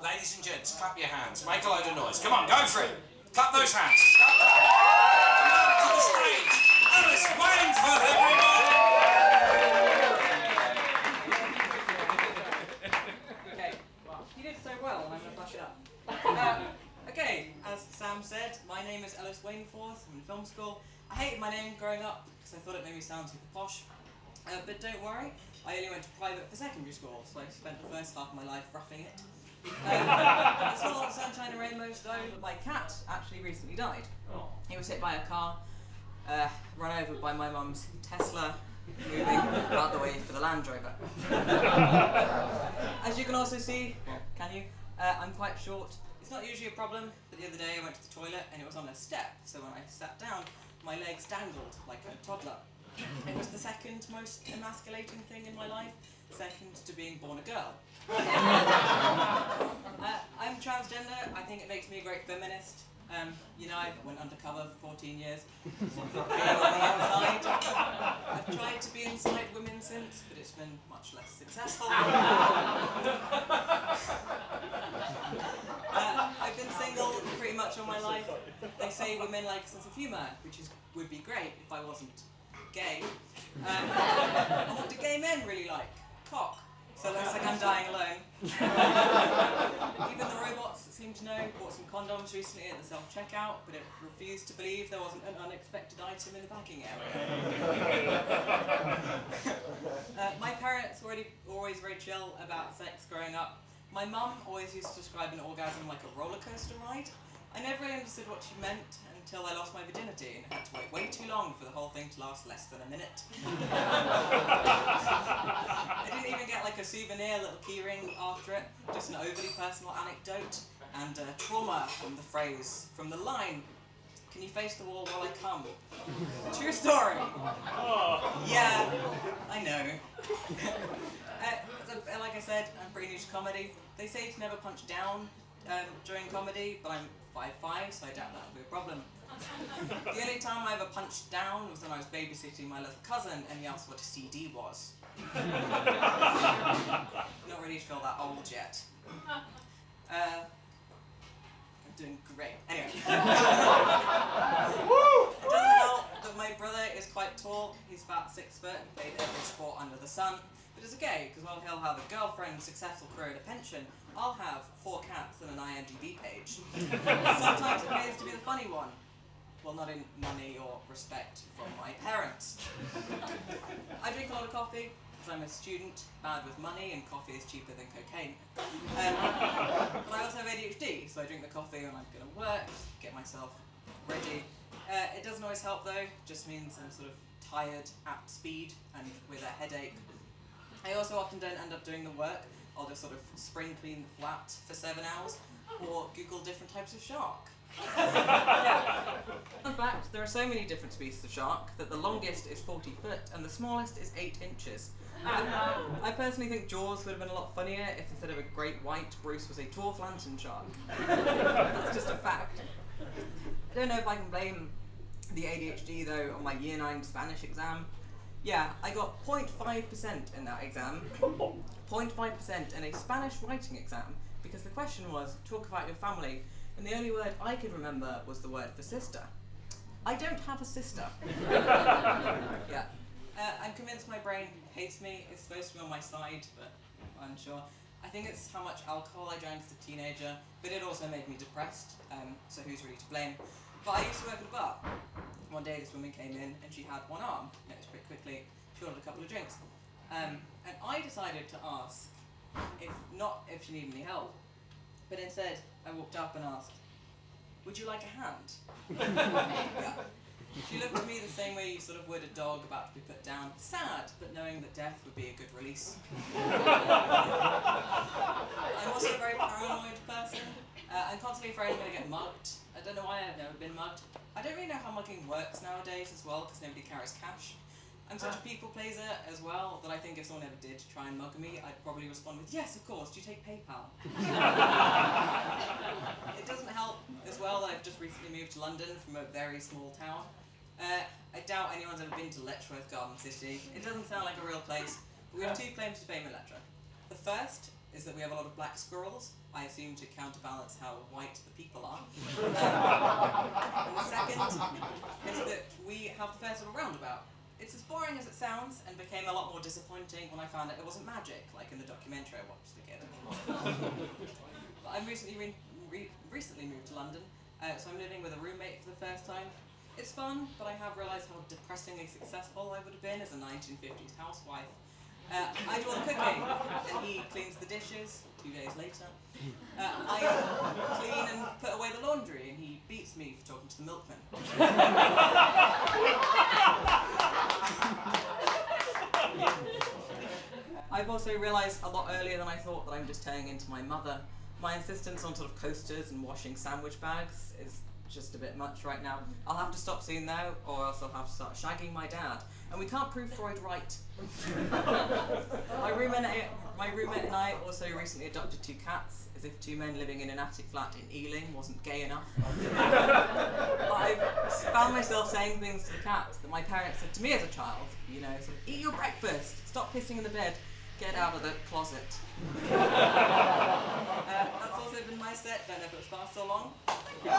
Ladies and gents, clap your hands. Make a load of noise. Come on, go for it. Clap those hands. Come on to the stage. Ellis Waynforth, everybody. Okay, well, you did so well, and I'm going to flush it up. Okay, as Sam said, my name is Ellis Waynforth. I'm in film school. I hated my name growing up because I thought it made me sound super posh. But don't worry, I only went to private for secondary school, so I spent the first half of my life roughing it. It's not all sunshine and rainbows though. My cat actually recently died. He was hit by a car, run over by my mum's Tesla, moving out the way for the Land Rover. As you can also see, can you? I'm quite short. It's not usually a problem, but the other day I went to the toilet and it was on a step, so when I sat down, my legs dangled like a toddler. It was the second most emasculating thing in my life, second to being born a girl. I'm transgender. I think it makes me a great feminist. You know, I went undercover for 14 years. Being on the inside. I've tried to be inside women since, but it's been much less successful. I've been single pretty much all my life. They say women like a sense of humour, which would be great if I wasn't gay. What do gay men really like? Cock. So it looks like I'm dying alone. Even the robots seem to know. Bought some condoms recently at the self-checkout, but it refused to believe there wasn't an unexpected item in the packing area. My parents were always very chill about sex growing up. My mum always used to describe an orgasm like a roller coaster ride. I never really understood what she meant until I lost my virginity and had to wait way too long for the whole thing to last less than a minute. I didn't even get like a souvenir little keyring after it, just an overly personal anecdote and trauma from the phrase, from the line, "Can you face the wall while I come?" True story. Yeah, I know. Like I said, I'm pretty new to comedy. They say to never punch down during comedy, but I'm 5'5", so I doubt that would be a problem. The only time I ever punched down was when I was babysitting my little cousin and he asked what a CD was. Not ready to feel that old yet. I'm doing great. Anyway. It doesn't help that my brother is quite tall. He's about 6 foot and played every sport under the sun. But it's okay, because while he'll have a girlfriend, successful career, and a pension, I'll have 4 cats and an IMDb page. Sometimes it pays to be the funny one. Well, not in money or respect from my parents. I drink a lot of coffee, because I'm a student, bad with money, and coffee is cheaper than cocaine. But I also have ADHD, so I drink the coffee when I'm going to work, get myself ready. It doesn't always help though, just means I'm sort of tired at speed and with a headache. I also often don't end up doing the work. I'll just sort of spring clean the flat for 7 hours, or Google different types of shark. Yeah. In fact, there are so many different species of shark that the longest is 40 foot and the smallest is 8 inches. I personally think Jaws would have been a lot funnier if instead of a great white, Bruce was a dwarf lantern shark. That's just a fact. I don't know if I can blame the ADHD though on my Year 9 Spanish exam. Yeah, I got 0.5% in that exam, 0.5% in a Spanish writing exam, because the question was, talk about your family, and the only word I could remember was the word for sister. I don't have a sister. Yeah. I'm convinced my brain hates me. It's supposed to be on my side, but I'm unsure. I think it's how much alcohol I drank as a teenager, but it also made me depressed, so who's really to blame? But I used to work at a bar. One day this woman came in and she had one arm. Noticed pretty quickly, she ordered a couple of drinks. And I decided to ask, not if she needed any help, but instead I walked up and asked, "Would you like a hand?" Yeah. She looked at me the same way you sort of would a dog about to be put down, sad, but knowing that death would be a good release. I'm also a very paranoid person. I'm constantly afraid I'm going to get mugged. I don't know why I've never been mugged. I don't really know how mugging works nowadays as well, because nobody carries cash. I'm such a people pleaser as well that I think if someone ever did try and mug me, I'd probably respond with, "Yes, of course, do you take PayPal?" It doesn't help as well that I've just recently moved to London from a very small town. I doubt anyone's ever been to Letchworth Garden City. It doesn't sound like a real place, but we have 2 claims to fame in Letchworth. The first is that we have a lot of black squirrels. I assume to counterbalance how white the people are. And the second is that we have the first little roundabout. It's as boring as it sounds, and became a lot more disappointing when I found out it wasn't magic, like in the documentary I watched as a kid. But I recently moved to London, so I'm living with a roommate for the first time. It's fun, but I have realised how depressingly successful I would have been as a 1950s housewife. I do all the cooking, and he cleans the dishes 2 days later. I clean and put away the laundry, and he beats me for talking to the milkman. I've also realised a lot earlier than I thought that I'm just turning into my mother. My insistence on sort of coasters and washing sandwich bags is just a bit much right now. I'll have to stop soon though, or else I'll have to start shagging my dad. And we can't prove Freud right. My roommate and I also recently adopted 2 cats, as if 2 men living in an attic flat in Ealing wasn't gay enough. But I've found myself saying things to the cats that my parents said to me as a child. You know, sort of, eat your breakfast, stop pissing in the bed, get out of the closet. That's also been my set. Don't know if it was fast or long. Thank you.